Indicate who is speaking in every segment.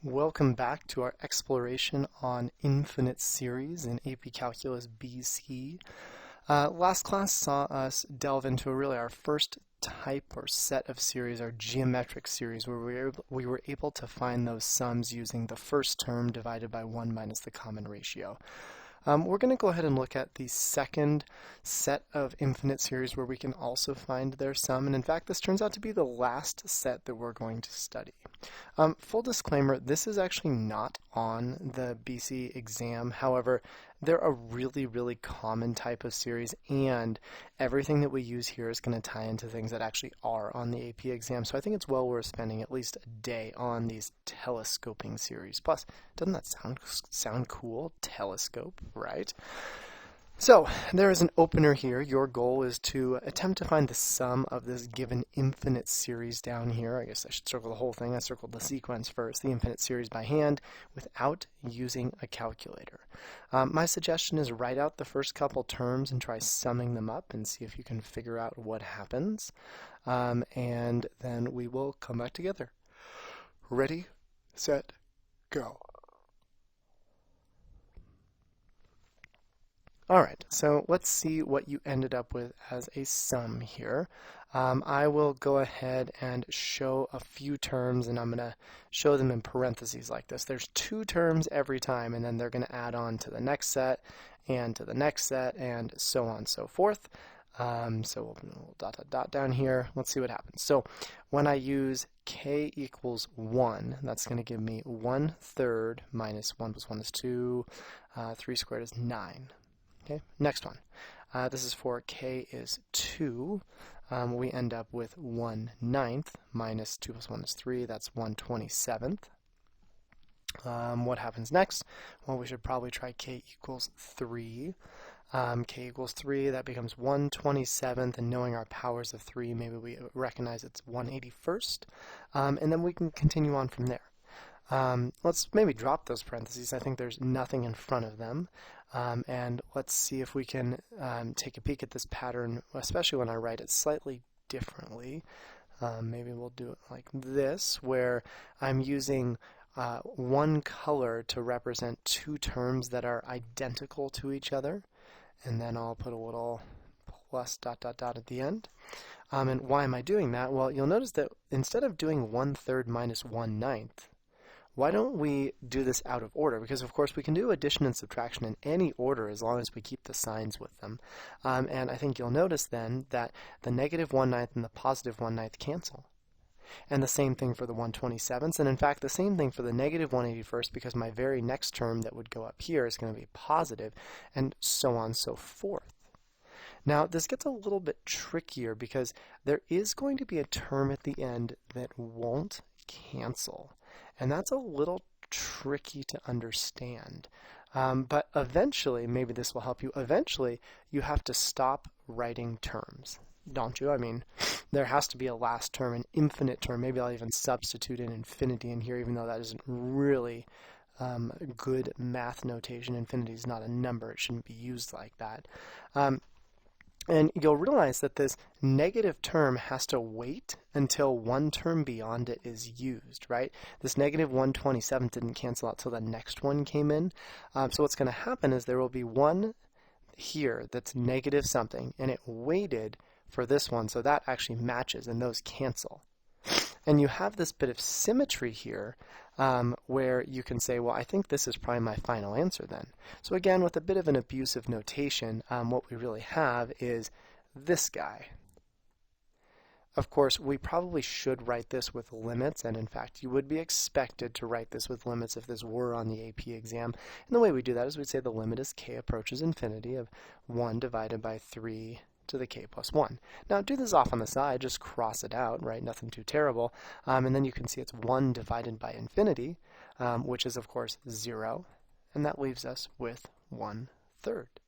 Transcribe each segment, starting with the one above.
Speaker 1: Welcome back to our exploration on infinite series in AP Calculus BC. Last class saw us delve into really our first type or set of series, our geometric series, where we were able to find those sums using the first term divided by 1 minus the common ratio. We're going to go ahead and look at the second set of infinite series where we can also find their sum, and in fact this turns out to be the last set that we're going to study. Full disclaimer, this is actually not on the BC exam. However, they're a really common type of series, and everything that we use here is going to tie into things that actually are on the AP exam. So I think it's well worth spending at least a day on these telescoping series. Plus, doesn't that sound cool? Telescope, right? So, there is an opener here. Your goal is to attempt to find the sum of this given infinite series down here. I guess I should circle the whole thing. I circled the sequence first, the infinite series by hand, without using a calculator. My suggestion is write out the first couple terms and try summing them up and see if you can figure out what happens. And then we will come back together. Ready, set, go. Alright, so let's see what you ended up with as a sum here. I will go ahead and show a few terms, and I'm going to show them in parentheses like this. There's two terms every time, and then they're going to add on to the next set, and to the next set, and so on and so forth. So we'll dot down here. Let's see what happens. So when I use k equals 1, that's going to give me 1/3 minus 1 plus 1 is 2. 3 squared is 9. Okay, next one. This is for k is 2. We end up with 1/9 minus 2 plus 1 is 3. That's 1/27. What happens next? Well, we should probably try k equals 3. K equals 3, that becomes 1/27, and knowing our powers of 3, maybe we recognize it's 1/81. And then we can continue on from there. Let's maybe drop those parentheses. I think there's nothing in front of them. And let's see if we can take a peek at this pattern, especially when I write it slightly differently. Maybe we'll do it like this, where I'm using one color to represent two terms that are identical to each other. And then I'll put a little plus ... at the end. And why am I doing that? Well, you'll notice that instead of doing 1/3 minus 1/9, why don't we do this out of order? Because of course we can do addition and subtraction in any order as long as we keep the signs with them. And I think you'll notice then that the negative 1/9 and the positive 1/9 cancel. And the same thing for the 1/27, and in fact the same thing for the negative 1/81, because my very next term that would go up here is going to be positive, and so on and so forth. Now this gets a little bit trickier because there is going to be a term at the end that won't cancel. And that's a little tricky to understand. But eventually, maybe this will help you, eventually you have to stop writing terms, don't you? I mean, there has to be a last term, an infinite term. Maybe I'll even substitute an infinity in here, even though that isn't really good math notation. Infinity is not a number. It shouldn't be used like that. And you'll realize that this negative term has to wait until one term beyond it is used, right? This negative 1/27 didn't cancel out till the next one came in. So what's going to happen is there will be one here that's negative something, and it waited for this one, so that actually matches, and those cancel. And you have this bit of symmetry here where you can say, well, I think this is probably my final answer then. So again, with a bit of an abusive notation, what we really have is this guy. Of course, we probably should write this with limits, and in fact, you would be expected to write this with limits if this were on the AP exam. And the way we do that is we'd say the limit as k approaches infinity of 1 divided by 3 to the k plus 1. Now do this off on the side, just cross it out, right? Nothing too terrible. And then you can see it's 1 divided by infinity, which is of course 0, and that leaves us with 1/3.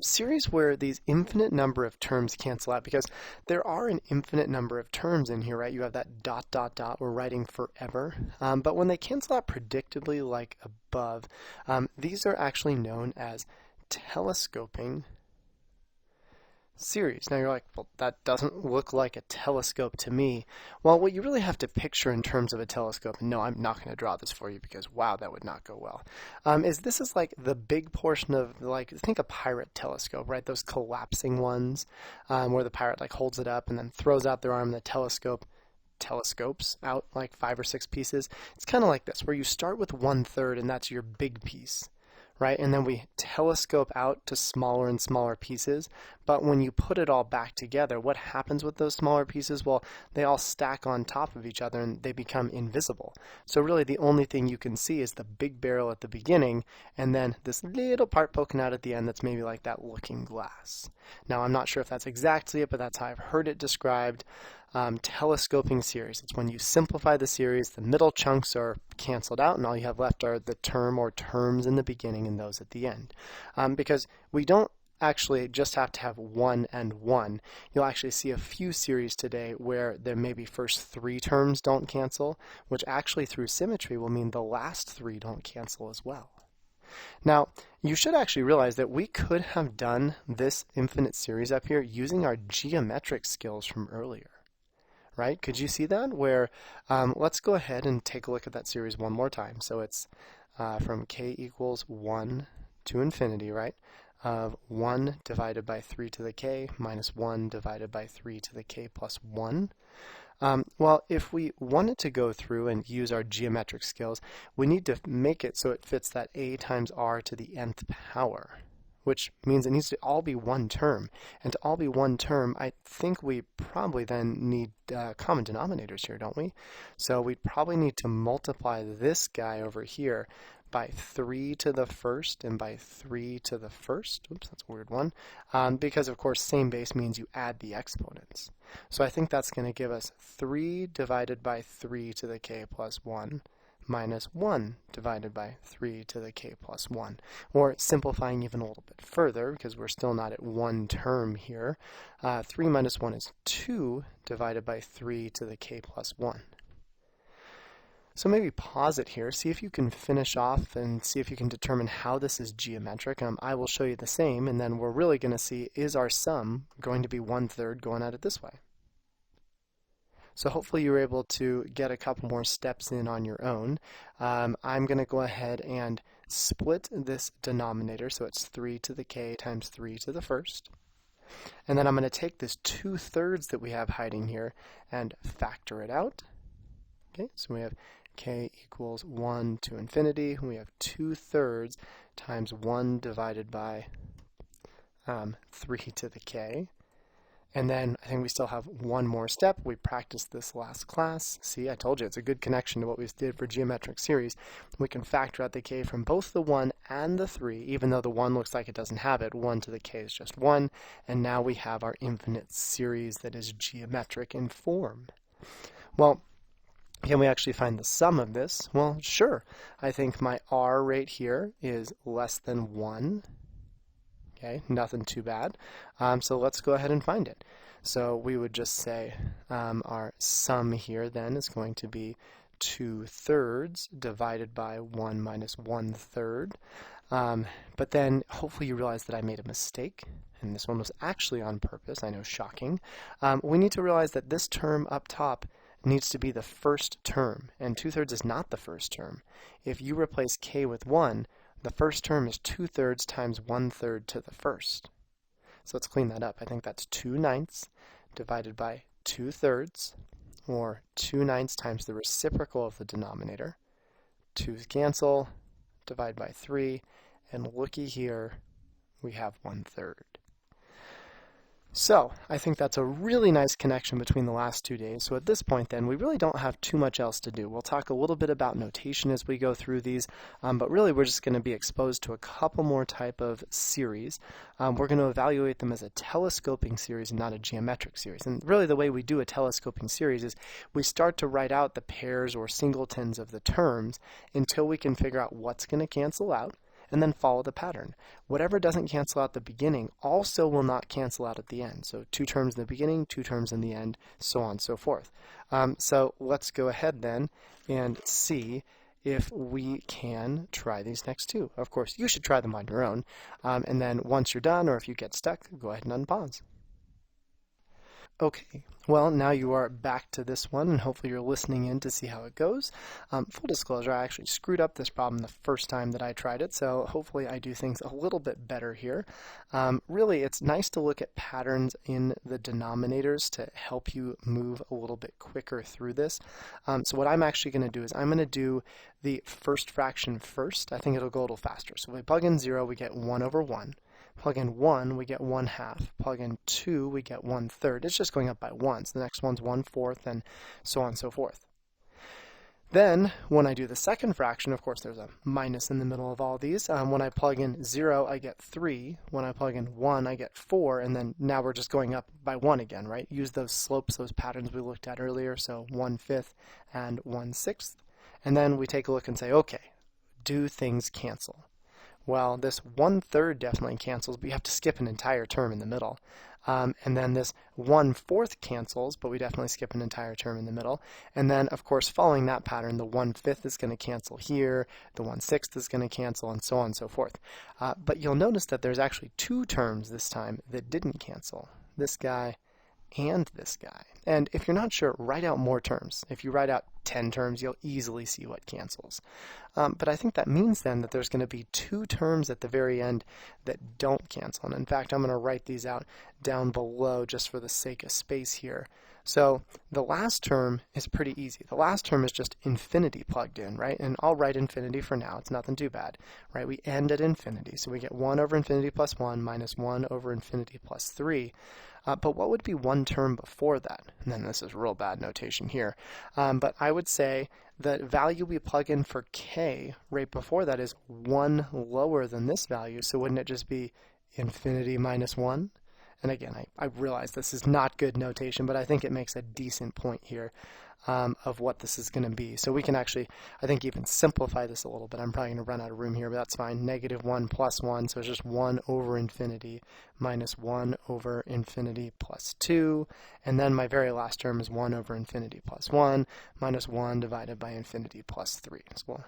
Speaker 1: Series where these infinite number of terms cancel out, because there are an infinite number of terms in here, right? You have that ... we're writing forever. But when they cancel out predictably like above, these are actually known as telescoping series. Now you're like, well, that doesn't look like a telescope to me. Well, what you really have to picture in terms of a telescope, and no, I'm not going to draw this for you because, wow, that would not go well, is this is like the big portion of, like, think a pirate telescope, right? Those collapsing ones where the pirate like holds it up and then throws out their arm and the telescopes out like 5 or 6 pieces. It's kind of like this, where you start with 1/3 and that's your big piece, right? And then we telescope out to smaller and smaller pieces. But when you put it all back together, what happens with those smaller pieces? Well, they all stack on top of each other and they become invisible. So really the only thing you can see is the big barrel at the beginning and then this little part poking out at the end that's maybe like that looking glass. Now, I'm not sure if that's exactly it, but that's how I've heard it described. Telescoping series. It's when you simplify the series, the middle chunks are canceled out, and all you have left are the term or terms in the beginning and those at the end. Because we don't actually just have to have 1 and 1. You'll actually see a few series today where there maybe first 3 terms don't cancel, which actually through symmetry will mean the last 3 don't cancel as well. Now, you should actually realize that we could have done this infinite series up here using our geometric skills from earlier. Right? Could you see that? Where, let's go ahead and take a look at that series one more time. So it's from k equals 1 to infinity, right? Of 1 divided by 3 to the k minus 1 divided by 3 to the k plus 1. Well, if we wanted to go through and use our geometric skills, we need to make it so it fits that a times r to the nth power, which means it needs to all be one term. And to all be one term, I think we probably then need common denominators here, don't we? So we'd probably need to multiply this guy over here by 3 to the first and by 3 to the first. Oops, that's a weird one. Because, of course, same base means you add the exponents. So I think that's going to give us 3 divided by 3 to the k plus 1. Minus 1 divided by 3 to the k plus 1. Or simplifying even a little bit further, because we're still not at one term here, 3 minus 1 is 2 divided by 3 to the k plus 1. So maybe pause it here, see if you can finish off and see if you can determine how this is geometric. I will show you the same, and then we're really going to see, is our sum going to be 1/3 going at it this way? So hopefully you were able to get a couple more steps in on your own. I'm going to go ahead and split this denominator, so it's 3 to the k times 3 to the first. And then I'm going to take this 2/3 that we have hiding here and factor it out. Okay, so we have k equals 1 to infinity. We have 2/3 times 1 divided by 3 to the k. And then I think we still have one more step. We practiced this last class. See, I told you it's a good connection to what we did for geometric series. We can factor out the k from both the 1 and the 3, even though the 1 looks like it doesn't have it. 1 to the k is just 1. And now we have our infinite series that is geometric in form. Well, can we actually find the sum of this? Well, sure. I think my r right here is less than 1. Okay, nothing too bad. So let's go ahead and find it. So we would just say our sum here then is going to be 2/3 divided by 1 minus 1/3. But then hopefully you realize that I made a mistake, and this one was actually on purpose. I know, shocking. We need to realize that this term up top needs to be the first term, and 2/3 is not the first term. If you replace k with 1, the first term is 2/3 times 1/3 to the first. So let's clean that up. I think that's 2/9 divided by 2/3, or 2/9 times the reciprocal of the denominator. 2's cancel, divide by 3, and looky here, we have 1/3. So I think that's a really nice connection between the last 2 days. So at this point then, we really don't have too much else to do. We'll talk a little bit about notation as we go through these, but really we're just going to be exposed to a couple more type of series. We're going to evaluate them as a telescoping series and not a geometric series. And really the way we do a telescoping series is we start to write out the pairs or singletons of the terms until we can figure out what's going to cancel out, and then follow the pattern. Whatever doesn't cancel out at the beginning also will not cancel out at the end. So 2 terms in the beginning, 2 terms in the end, so on and so forth. So let's go ahead then and see if we can try these next 2. Of course, you should try them on your own. And then once you're done, or if you get stuck, go ahead and unpause. Okay, well, now you are back to this one, and hopefully you're listening in to see how it goes. Full disclosure, I actually screwed up this problem the first time that I tried it, so hopefully I do things a little bit better here. Really, it's nice to look at patterns in the denominators to help you move a little bit quicker through this. So what I'm actually going to do is I'm going to do the first fraction first. I think it'll go a little faster. So if we plug in 0, we get 1 over 1. Plug in 1, we get 1/2. Plug in 2, we get 1/3. It's just going up by 1. So the next one's 1/4, and so on and so forth. Then, when I do the second fraction, of course there's a minus in the middle of all these. When I plug in 0, I get 3. When I plug in 1, I get 4. And then now we're just going up by 1 again, right? Use those slopes, those patterns we looked at earlier. So 1/5 and 1/6. And then we take a look and say, okay, do things cancel? Well, this 1/3 definitely cancels, but you have to skip an entire term in the middle. And then this 1/4 cancels, but we definitely skip an entire term in the middle. And then, of course, following that pattern, the 1/5 is going to cancel here, the 1/6 is going to cancel, and so on and so forth. But you'll notice that there's actually 2 terms this time that didn't cancel. This guy and this guy. And if you're not sure, write out more terms. If you write out 10 terms, you'll easily see what cancels. But I think that means then that there's going to be 2 terms at the very end that don't cancel. And in fact, I'm going to write these out down below just for the sake of space here. So the last term is pretty easy. The last term is just infinity plugged in, right? And I'll write infinity for now. It's nothing too bad, right? We end at infinity. So we get 1 over infinity plus 1 minus 1 over infinity plus 3. But what would be one term before that? And then this is real bad notation here. But I would say the value we plug in for k right before that is 1 lower than this value. So wouldn't it just be infinity minus 1? And again, I realize this is not good notation, but I think it makes a decent point here of what this is going to be. So we can actually, I think, even simplify this a little bit. I'm probably going to run out of room here, but that's fine. -1 plus 1, so it's just 1 over infinity minus 1 over infinity plus 2. And then my very last term is 1 over infinity plus 1 minus 1 divided by infinity plus 3. So we'll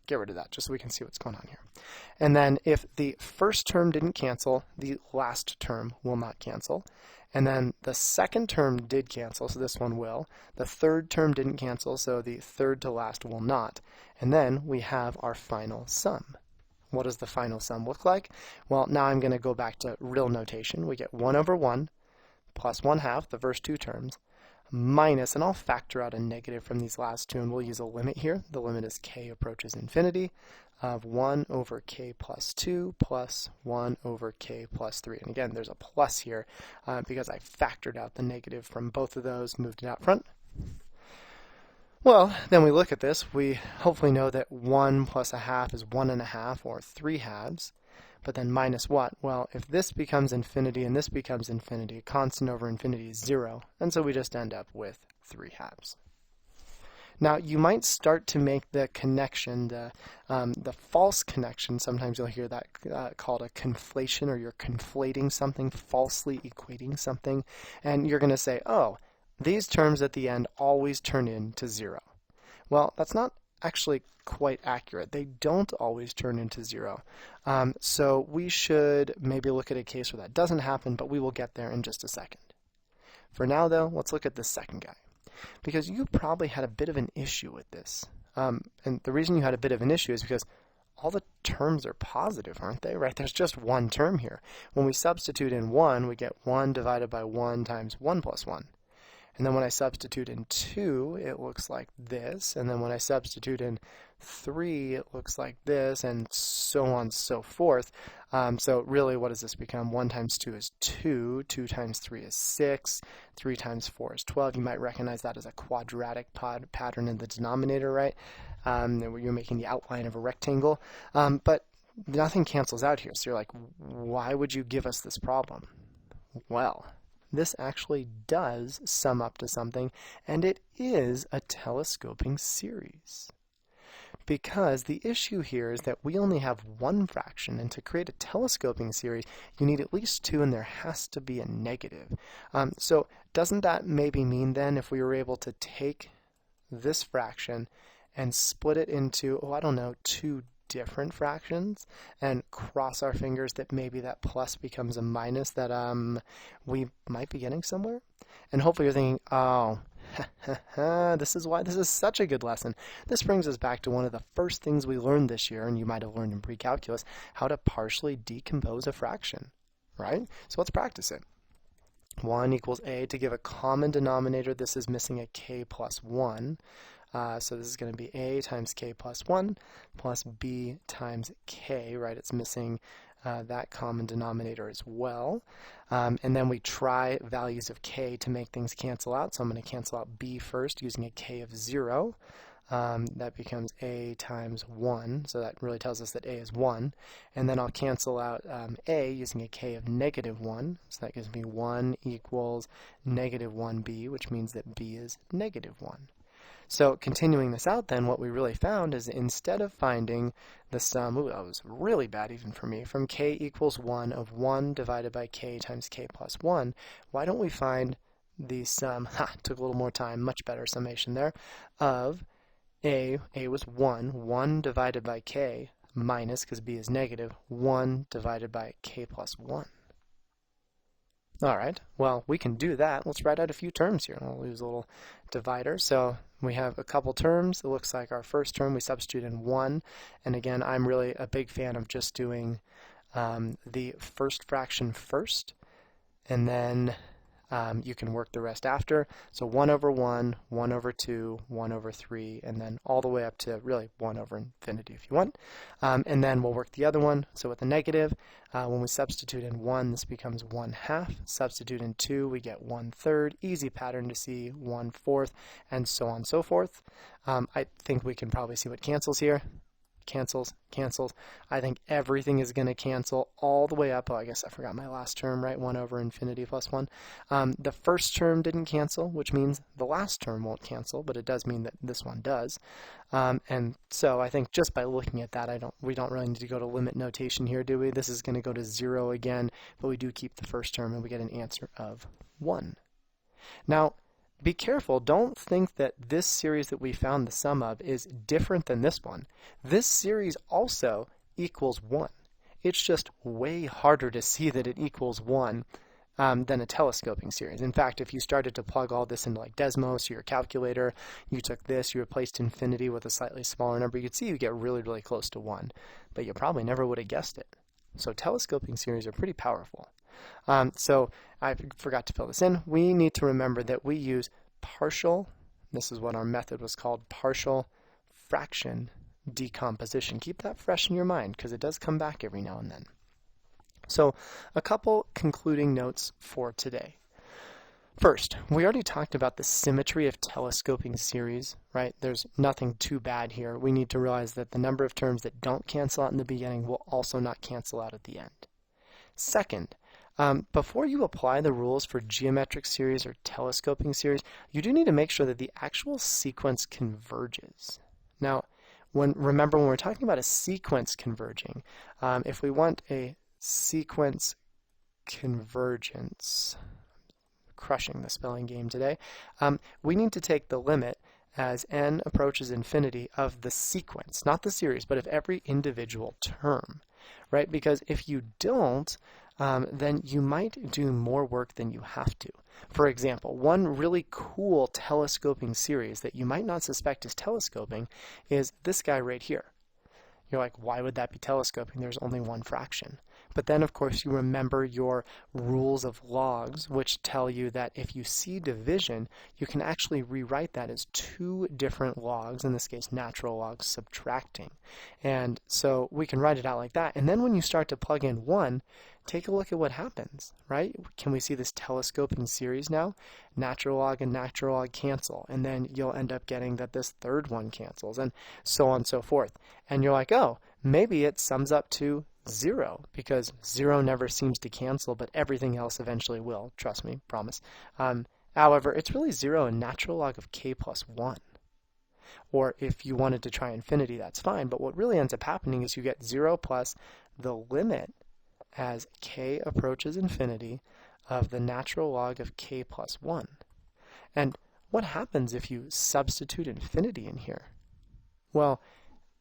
Speaker 1: get rid of that just so we can see what's going on here. And then if the first term didn't cancel, the last term will not cancel. And then the second term did cancel, so this one will. The third term didn't cancel, so the third to last will not. And then we have our final sum. What does the final sum look like? Well, now I'm going to go back to real notation. We get 1 over 1 plus 1/2, the first 2 terms, minus, and I'll factor out a negative from these last 2, and we'll use a limit here. The limit is k approaches infinity, of 1 over k plus 2 plus 1 over k plus 3. And again, there's a plus here because I factored out the negative from both of those, moved it out front. Well, then we look at this. We hopefully know that 1 plus 1/2 is 1.5, or 3/2. But then minus what? Well, if this becomes infinity and this becomes infinity, constant over infinity is 0. And so we just end up with 3/2. Now, you might start to make the connection, the false connection. Sometimes you'll hear that called a conflation, or you're conflating something, falsely equating something. And you're going to say, oh, these terms at the end always turn into 0. Well, that's not actually quite accurate. They don't always turn into 0. So we should maybe look at a case where that doesn't happen, but we will get there in just a second. For now, though, let's look at this second guy, because you probably had a bit of an issue with this. And the reason you had a bit of an issue is because all the terms are positive, aren't they? Right? There's just one term here. When we substitute in 1, we get 1 divided by 1 times 1 plus 1. And then when I substitute in 2, it looks like this. And then when I substitute in 3, it looks like this, and so on and so forth. So really, what does this become? 1 times 2 is 2. 2 times 3 is 6. 3 times 4 is 12. You might recognize that as a quadratic pattern in the denominator, right? You're making the outline of a rectangle. But nothing cancels out here. So you're like, why would you give us this problem? Well, this actually does sum up to something, and it is a telescoping series. Because the issue here is that we only have one fraction, and to create a telescoping series, you need at least 2, and there has to be a negative. So doesn't that maybe mean then if we were able to take this fraction and split it into, oh, I don't know, 2 different fractions and cross our fingers that maybe that plus becomes a minus that we might be getting somewhere. And hopefully you're thinking, oh, this is why this is such a good lesson. This brings us back to one of the first things we learned this year, and you might have learned in pre-calculus, how to partially decompose a fraction, right? So let's practice it. 1 equals a. To give a common denominator, this is missing a k plus 1. So this is going to be a times k plus 1 plus b times k, right? It's missing that common denominator as well. And then we try values of k to make things cancel out. So I'm going to cancel out b first using a k of 0. That becomes a times 1, so that really tells us that a is 1. And then I'll cancel out a using a k of negative 1, so that gives me 1 equals negative 1b, which means that b is negative 1. So continuing this out then, what we really found is instead of finding the sum, ooh, that was really bad even for me, from k equals 1 of 1 divided by k times k plus 1, why don't we find the sum, took a little more time, much better summation there, of a was 1 divided by k, minus, because b is negative, 1 divided by k plus 1. Alright, well, we can do that. Let's write out a few terms here. I'll use a little divider. So we have a couple terms. It looks like our first term we substitute in 1. And again, I'm really a big fan of just doing the first fraction first, and then you can work the rest after. So 1 over 1, 1 over 2, 1 over 3, and then all the way up to really 1 over infinity if you want. And then we'll work the other one. So with the negative, when we substitute in 1, this becomes 1/2. Substitute in 2, we get 1/3. Easy pattern to see, 1/4, and so on and so forth. I think we can probably see what cancels here. Cancels, cancels. I think everything is going to cancel all the way up. Oh, I guess I forgot my last term, right? 1 over infinity plus 1. The first term didn't cancel, which means the last term won't cancel, but it does mean that this one does. And so I think just by looking at that, we don't really need to go to limit notation here, do we? This is going to go to 0 again, but we do keep the first term, and we get an answer of 1. Now, be careful, don't think that this series that we found the sum of is different than this one. This series also equals 1. It's just way harder to see that it equals 1 than a telescoping series. In fact, if you started to plug all this into like Desmos or your calculator, you took this, you replaced infinity with a slightly smaller number, you'd see you get really, really close to 1. But you probably never would have guessed it. So telescoping series are pretty powerful. So I forgot to fill this in. We need to remember that we use partial, this is what our method was called, partial fraction decomposition. Keep that fresh in your mind because it does come back every now and then. So a couple concluding notes for today. First, we already talked about the symmetry of telescoping series, right? There's nothing too bad here. We need to realize that the number of terms that don't cancel out in the beginning will also not cancel out at the end. Second, before you apply the rules for geometric series or telescoping series, you do need to make sure that the actual sequence converges. Now, remember when we're talking about a sequence converging, if we want a sequence convergence, crushing the spelling game today, we need to take the limit as n approaches infinity of the sequence, not the series, but of every individual term, right? Because if you don't, then you might do more work than you have to. For example, one really cool telescoping series that you might not suspect is telescoping is this guy right here. You're like, why would that be telescoping? There's only one fraction. But then, of course, you remember your rules of logs, which tell you that if you see division, you can actually rewrite that as two different logs, in this case, natural logs subtracting. And so we can write it out like that. And then when you start to plug in 1, take a look at what happens, right? Can we see this telescoping series now? Natural log and natural log cancel, and then you'll end up getting that this third one cancels, and so on and so forth. And you're like, oh, maybe it sums up to 0, because 0 never seems to cancel, but everything else eventually will. Trust me, promise. However, it's really 0 and natural log of k plus 1. Or if you wanted to try infinity, that's fine, but what really ends up happening is you get 0 plus the limit as k approaches infinity of the natural log of k plus 1. And what happens if you substitute infinity in here? Well,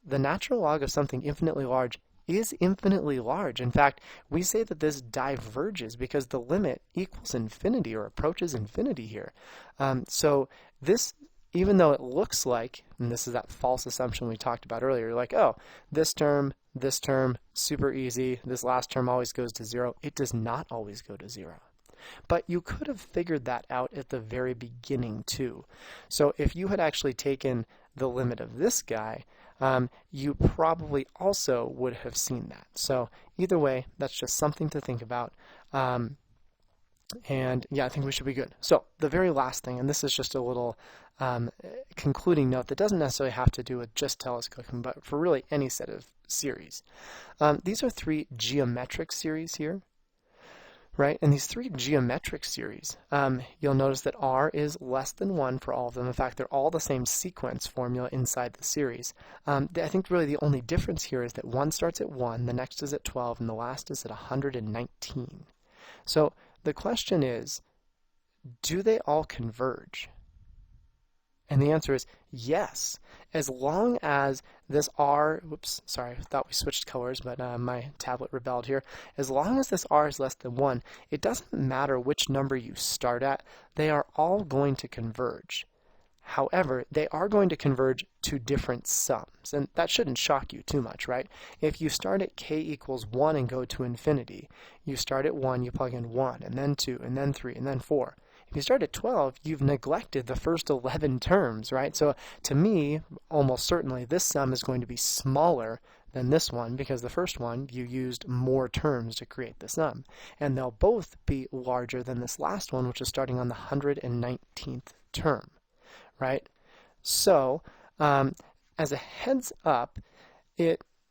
Speaker 1: the natural log of something infinitely large is infinitely large. In fact, we say that this diverges because the limit equals infinity or approaches infinity here. So this, even though it looks like, and this is that false assumption we talked about earlier, like, oh, this term, super easy, this last term always goes to 0. It does not always go to 0. But you could have figured that out at the very beginning too. So if you had actually taken the limit of this guy, you probably also would have seen that. So either way, that's just something to think about. And yeah, I think we should be good. So the very last thing, and this is just a little concluding note that doesn't necessarily have to do with just telescoping, but for really any set of series. These are 3 geometric series here. Right? And these 3 geometric series, you'll notice that r is less than 1 for all of them. In fact, they're all the same sequence formula inside the series. I think really the only difference here is that one starts at 1, the next is at 12, and the last is at 119. So the question is, do they all converge? And the answer is yes, as long as this r, whoops, sorry, I thought we switched colors, but my tablet rebelled here. As long as this r is less than 1, it doesn't matter which number you start at, they are all going to converge. However, they are going to converge to different sums, and that shouldn't shock you too much, right? If you start at k equals 1 and go to infinity, you start at 1, you plug in 1, and then 2, and then 3, and then 4. If you start at 12, you've neglected the first 11 terms, right? So to me, almost certainly, this sum is going to be smaller than this one because the first one, you used more terms to create the sum. And they'll both be larger than this last one, which is starting on the 119th term, right? So as a heads up,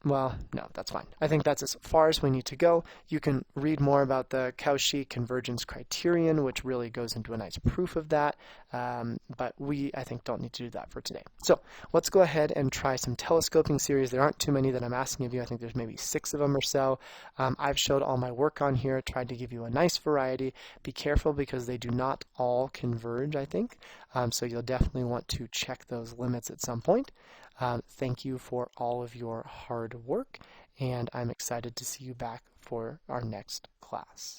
Speaker 1: well, no, that's fine. I think that's as far as we need to go. You can read more about the Cauchy convergence criterion, which really goes into a nice proof of that, but we, I think, don't need to do that for today. So let's go ahead and try some telescoping series. There aren't too many that I'm asking of you. I think there's maybe 6 of them or so. I've showed all my work on here, tried to give you a nice variety. Be careful because they do not all converge, I think, so you'll definitely want to check those limits at some point. Thank you for all of your hard work, and I'm excited to see you back for our next class.